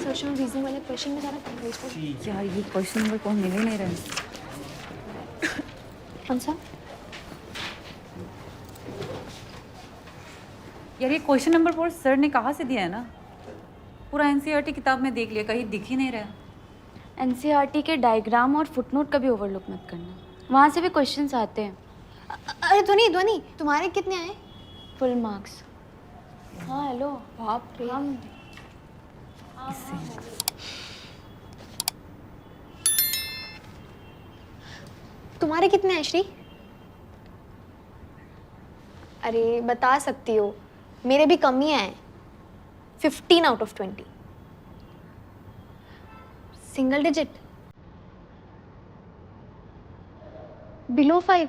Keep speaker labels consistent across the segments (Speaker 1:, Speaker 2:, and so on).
Speaker 1: सोच रहा हूँ रीजनिंग वाले क्वेश्चन में सारा वेस्ट हो।
Speaker 2: यार ये क्वेश्चन नंबर कौन मिल ही नहीं रहे।
Speaker 1: कौन सा?
Speaker 2: यार ये क्वेश्चन नंबर 4 सर ने कहाँ से दिया है ना, पूरा एनसीईआरटी किताब में देख लिया, कहीं दिख ही नहीं रहा।
Speaker 3: एनसीईआरटी के डायग्राम और फुटनोट कभी ओवरलुक मत करना, वहाँ से भी क्वेश्चंस आते हैं।
Speaker 1: अरे ध्वनि ध्वनि, तुम्हारे कितने आए?
Speaker 3: Full marks. हाँ हेलो।
Speaker 1: बाप रे।
Speaker 3: हम
Speaker 2: इससे
Speaker 1: तुम्हारे कितने हैं श्री? अरे बता सकती हो, मेरे भी कम ही आए। 15 out of 20। Single digit, below 5।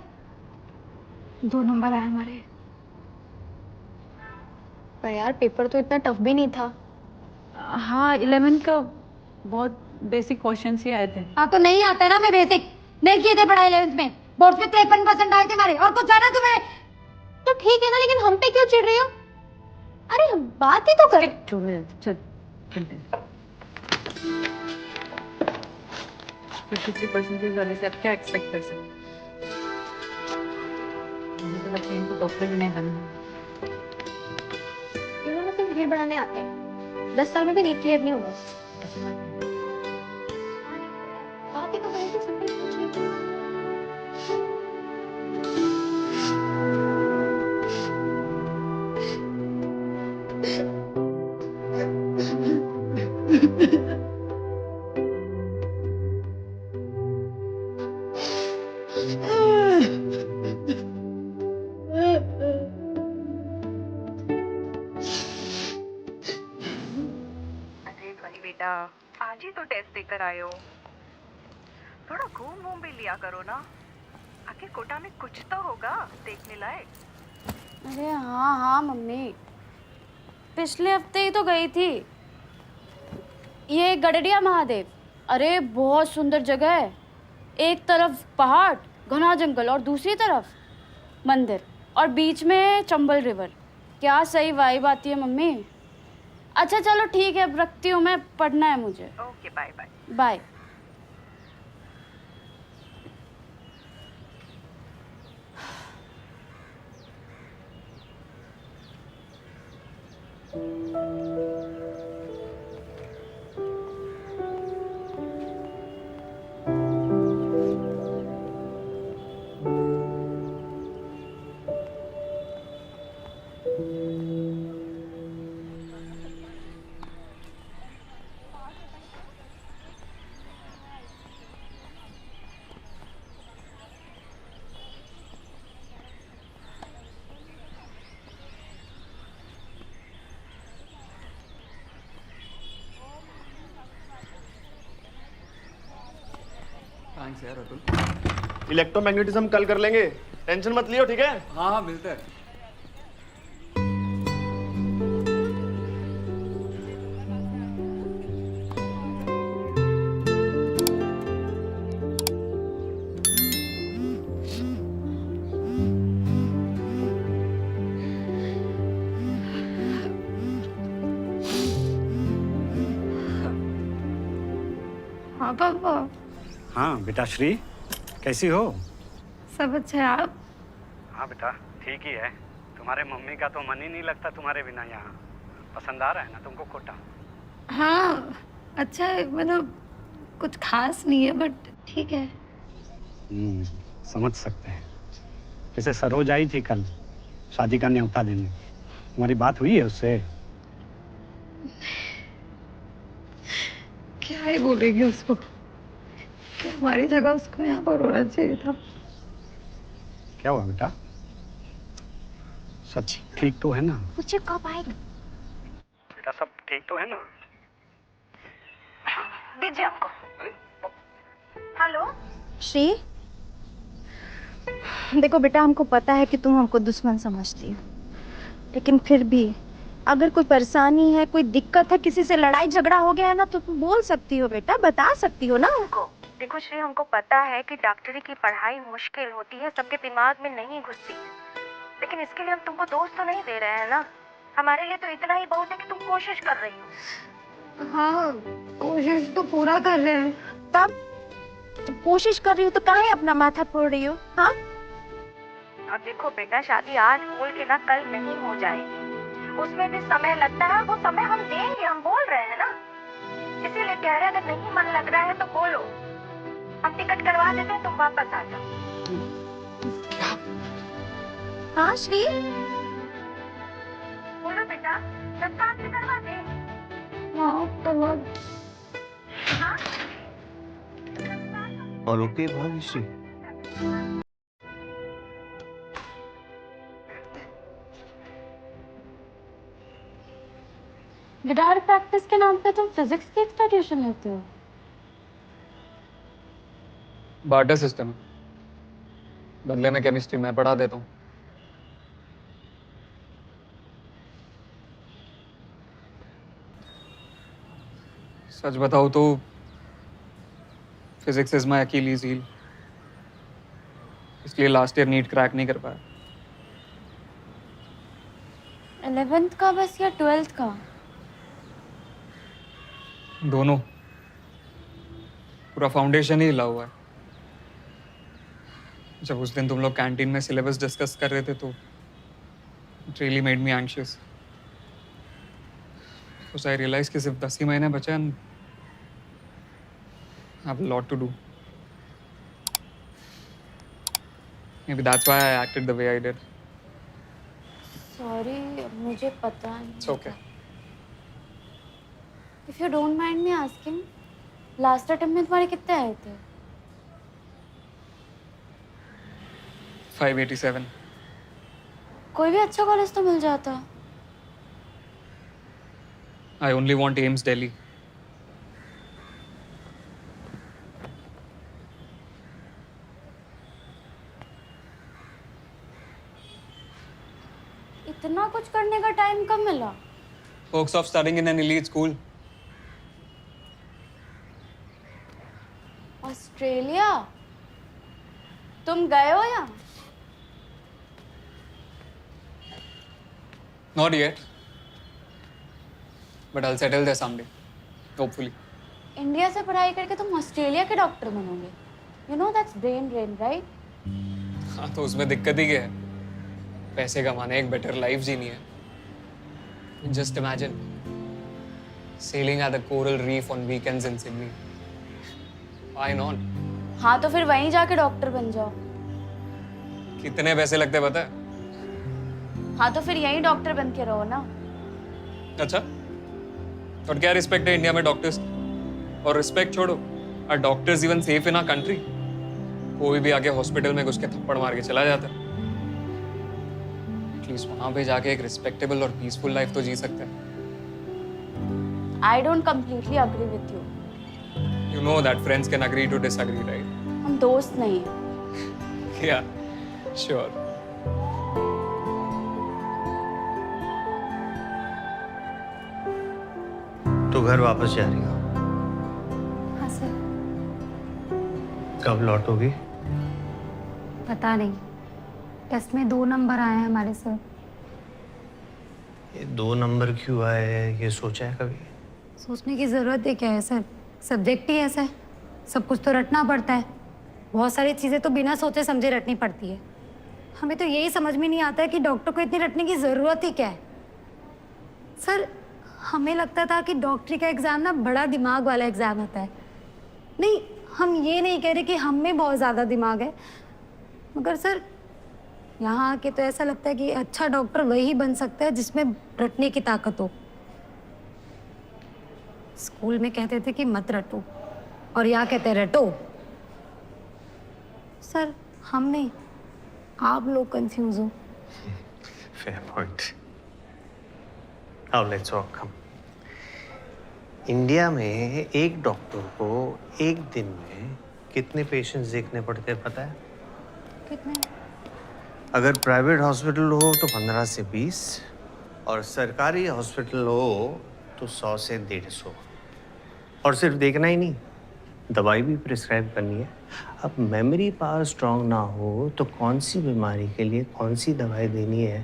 Speaker 1: 2 number आए हमारे। पर यार पेपर तो इतना टफ भी नहीं था।
Speaker 2: हाँ 11 का बहुत बेसिक क्वेश्चन ही आए थे।
Speaker 4: हाँ तो नहीं आता ना, मैं बेसिक नहीं किए थे पढ़ाई 11th में। बोर्ड में 53% आए थे हमारे, और कुछ जाना तुम्हें?
Speaker 1: तो ठीक है ना, लेकिन हम पे क्यों चिढ़ रही हो? अरे बात ही तो कर।
Speaker 2: चल 53% वाले से अब क्या एक्सपेक्ट कर सकते हैं? मुझे तो लगता है इनको डॉक्टर भी नहीं बनना।
Speaker 1: इन्होंने सिर्फ भीड़ बनाने आते हैं, 10 साल में भी नीट क्लियर नहीं होगा। बात ही तो करें कि सब कुछ नहीं था।
Speaker 5: अरे भाई बेटा, आज ही तो टेस्ट देकर आए हो, थोड़ा घूम घूम भी लिया करो ना। आखिर कोटा में कुछ तो होगा देखने लायक।
Speaker 3: अरे हाँ हाँ मम्मी, पिछले हफ्ते ही तो गई थी। ये गडरिया महादेव, अरे बहुत सुंदर जगह है। एक तरफ पहाड़ घना जंगल और दूसरी तरफ मंदिर, और बीच में चंबल रिवर। क्या सही वाइब आती है मम्मी। अच्छा चलो ठीक है, अब रखती हूँ मैं, पढ़ना है मुझे।
Speaker 5: Okay bye bye.
Speaker 3: Bye.
Speaker 6: Thanks यार अतुल।
Speaker 7: इलेक्ट्रोमैग्नेटिज्म कल कर लेंगे, टेंशन मत लियो, ठीक है?
Speaker 6: हाँ हाँ मिलते हैं।
Speaker 4: हाँ पापा।
Speaker 8: हाँ बेटा श्री, कैसी हो?
Speaker 4: सब अच्छा है आप?
Speaker 8: हाँ बेटा ठीक ही है। तुम्हारे मम्मी का तो मन ही नहीं लगता तुम्हारे बिना यहाँ। पसंद आ रहा है ना तुमको कोटा?
Speaker 4: हाँ अच्छा है, मतलब कुछ खास नहीं है बट ठीक है।
Speaker 8: समझ सकते हैं। वैसे सरोज आई थी कल शादी का न्योता देने, तुम्हारी बात हुई है उससे?
Speaker 4: क्या ही बोलेगी उसको, कि हमारी जगह उसको यहाँ पर होना चाहिए था।
Speaker 8: क्या हुआ बेटा? सच ठीक तो है ना?
Speaker 1: मुझे कब आएगा?
Speaker 8: बेटा सब ठीक तो है ना?
Speaker 5: दीजिए हमको। हेलो
Speaker 9: श्री, देखो बेटा, हमको पता है कि तुम हमको दुश्मन समझती हो, लेकिन फिर भी अगर कोई परेशानी है, कोई दिक्कत है, किसी से लड़ाई झगड़ा हो गया है ना, तो तुम बोल सकती हो बेटा, बता सकती हो ना हमको।
Speaker 5: देखो श्री, हमको पता है कि डॉक्टरी की पढ़ाई मुश्किल होती है, सबके दिमाग में नहीं घुसती, लेकिन इसके लिए हम तुमको दोष तो नहीं दे रहे हैं ना। हमारे लिए तो इतना ही बहुत है कि तुम कोशिश कर रही हो।
Speaker 4: हाँ कोशिश तो पूरा कर रहे हैं।
Speaker 9: तब कोशिश कर रही हो तो काहे अपना माथा फोड़ रही हो? हाँ,
Speaker 4: अब देखो बेटा, शादी आज बोल के ना कल नहीं हो जाएगी, उसमें भी समय लगता है। वो समय हम देंगे, हम बोल रहे हैं ना, इसीलिए कह रहे हैं अगर नहीं मन लग रहा है तो बोलो, हम टिकट करवा देते हैं, तुम वापस आ जाओ।
Speaker 9: हाँ श्री,
Speaker 4: बोलो बेटा, सब काम से करवा दे। हाँ
Speaker 7: और ओके भाग्यश्री,
Speaker 3: गिटार प्रैक्टिस के नाम पे तुम फिजिक्स की एक्स्ट्रा ट्यूशन लेते हो?
Speaker 6: बार्टर सिस्टम है, बदले में केमिस्ट्री मैं पढ़ा देता हूँ। सच बताओ तो फिजिक्स इज माय अकीलीज हील, इसलिए लास्ट ईयर नीट क्रैक नहीं कर पाया।
Speaker 3: 11th का बस या 12th का?
Speaker 6: दोनों, पूरा फाउंडेशन ही हिला हुआ है। जब उस दिन तुम लोग कैंटीन में सिलेबस डिस्कस कर रहे थे तो it really made me anxious, because I realise कि सिर्फ 10 ही महीने बचे हैं, I have a lot to do. Maybe that's why I acted the way I did.
Speaker 3: Sorry, मुझे पता नहीं।
Speaker 6: It's okay.
Speaker 3: If you don't mind me asking, last attempt में तुम्हारे कितने आए थे?
Speaker 6: 587.
Speaker 3: कोई भी अच्छा कॉलेज तो मिल जाता।
Speaker 6: I only want AIMS Delhi.
Speaker 3: इतना कुछ करने का टाइम कब मिला?
Speaker 6: Perks of studying in an elite school.
Speaker 3: Australia? तुम गए हो या?
Speaker 6: Not yet. But I'll settle there someday. Hopefully.
Speaker 3: India से पढ़ाई करके तुम ऑस्ट्रेलिया के डॉक्टर बनोगे। You know that's brain drain, right?
Speaker 6: हाँ तो उसमें दिक्कत ही क्या है? पैसे कमाने, एक बेटर लाइफ जीनी है। Just imagine sailing at the coral reef on weekends in Sydney. Why not?
Speaker 3: हाँ तो फिर वहीं जाके डॉक्टर बन जाओ।
Speaker 6: कितने पैसे लगते हैं पता है?
Speaker 3: हाँ तो फिर यहीं डॉक्टर बन के रहो ना।
Speaker 6: अच्छा, और क्या रिस्पेक्ट है इंडिया में डॉक्टर्स? और रिस्पेक्ट छोड़ो, are doctors even safe in our country? कोई भी आके हॉस्पिटल में घुस के थप्पड़ मार के चला जाता है। एटलीस्ट वहां पे जाके एक रिस्पेक्टेबल और पीसफुल लाइफ तो जी सकते हैं।
Speaker 3: I don't completely agree with you.
Speaker 6: You know that friends can agree to disagree, right?
Speaker 3: हम दोस्त नहीं हैं।
Speaker 6: Yeah, sure.
Speaker 10: तो घर वापस जा रही हो?
Speaker 4: हाँ सर।
Speaker 10: कब लौटोगी?
Speaker 4: पता नहीं, टेस्ट में 2 नंबर आए हैं हमारे सर।
Speaker 10: ये 2 नंबर क्यों आए, ये सोचा है कभी?
Speaker 4: सोचने की ज़रूरत है क्या है सर, सब्जेक्ट ही ऐसा है, सब कुछ तो रटना पड़ता है। बहुत सारी चीज़ें तो बिना सोचे समझे रटनी पड़ती है। हमें तो यही समझ में नहीं आता है कि डॉक्टर को इतनी रटने की ज़रूरत ही क्या है। सर हमें लगता था कि डॉक्टरी का एग्ज़ाम ना बड़ा दिमाग वाला एग्ज़ाम होता है। नहीं, हम ये नहीं कह रहे कि हम में बहुत ज़्यादा दिमाग है, मगर सर यहाँ आके तो ऐसा लगता है कि अच्छा डॉक्टर वही बन सकता है जिसमें रटने की ताकत हो। स्कूल में कहते थे कि मत रटो, और यहाँ कहते हैं रटो। सर हम नहीं, आप लोग कंफ्यूज हो।
Speaker 10: Fair point. Now let's all come. India में एक डॉक्टर को एक दिन में कितने पेशेंट्स देखने पड़ते हैं पता है?
Speaker 4: कितने?
Speaker 10: अगर प्राइवेट हॉस्पिटल हो तो 15 से 20 और सरकारी हॉस्पिटल हो तो 100 से 150। और सिर्फ देखना ही नहीं, दवाई भी प्रिस्क्राइब करनी है। अब मेमोरी पावर स्ट्रांग ना हो तो कौन सी बीमारी के लिए कौन सी दवाई देनी है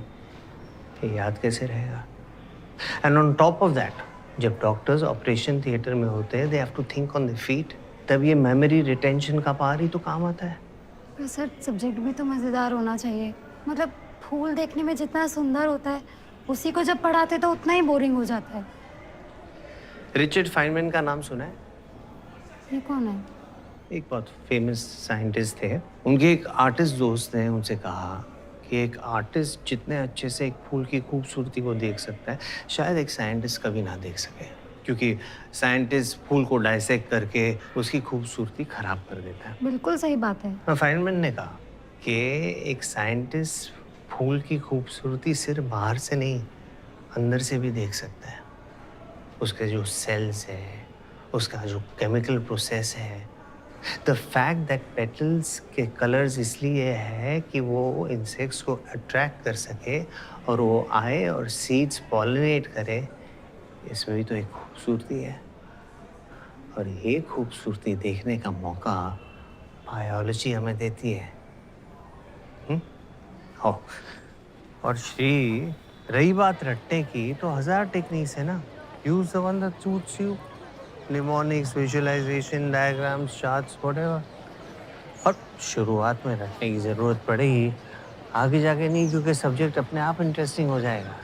Speaker 10: ये याद कैसे रहेगा? And on top of that जब डॉक्टर्स ऑपरेशन थिएटर में होते हैं, they have to think on the feet. तब ये मेमोरी रिटेंशन का पावर ही तो काम आता है।
Speaker 4: पर सर सब्जेक्ट भी तो मज़ेदार होना चाहिए। मतलब फूल देखने में जितना सुंदर होता है, उसी को जब पढ़ाते तो उतना ही बोरिंग हो जाता है।
Speaker 10: रिचर्ड फाइनमैन का नाम सुना है?
Speaker 4: ये कौन है?
Speaker 10: एक बहुत फेमस साइंटिस्ट थे। उनके एक आर्टिस्ट दोस्त ने उनसे कहा कि एक आर्टिस्ट जितने अच्छे से एक फूल की खूबसूरती को देख सकता है, शायद एक साइंटिस्ट कभी ना देख सके, क्योंकि साइंटिस्ट फूल को डाइसेक्ट करके उसकी खूबसूरती खराब कर देता है।
Speaker 4: बिल्कुल सही बात है।
Speaker 10: फाइनमैन ने कहा कि एक साइंटिस्ट फूल की खूबसूरती सिर्फ बाहर से नहीं, अंदर से भी देख सकता है। उसके जो सेल्स है, उसका जो केमिकल प्रोसेस है, द फैक्ट दैट पेटल्स के कलर्स इसलिए है कि वो इंसेक्ट्स को अट्रैक्ट कर सके और वो आए और सीड्स पॉलिनेट करे, इसमें भी तो एक खूबसूरती है। और ये खूबसूरती देखने का मौका बायोलॉजी हमें देती है। हो। और श्री, रही बात रटने की, तो 1000 टेक्निक्स है ना। Use the one that suits you. Mnemonics, visualisation, diagrams, charts, whatever. और शुरुआत में रटने की ज़रूरत पड़ेगी, आगे जाके नहीं, क्योंकि सब्जेक्ट अपने आप इंटरेस्टिंग हो जाएगा।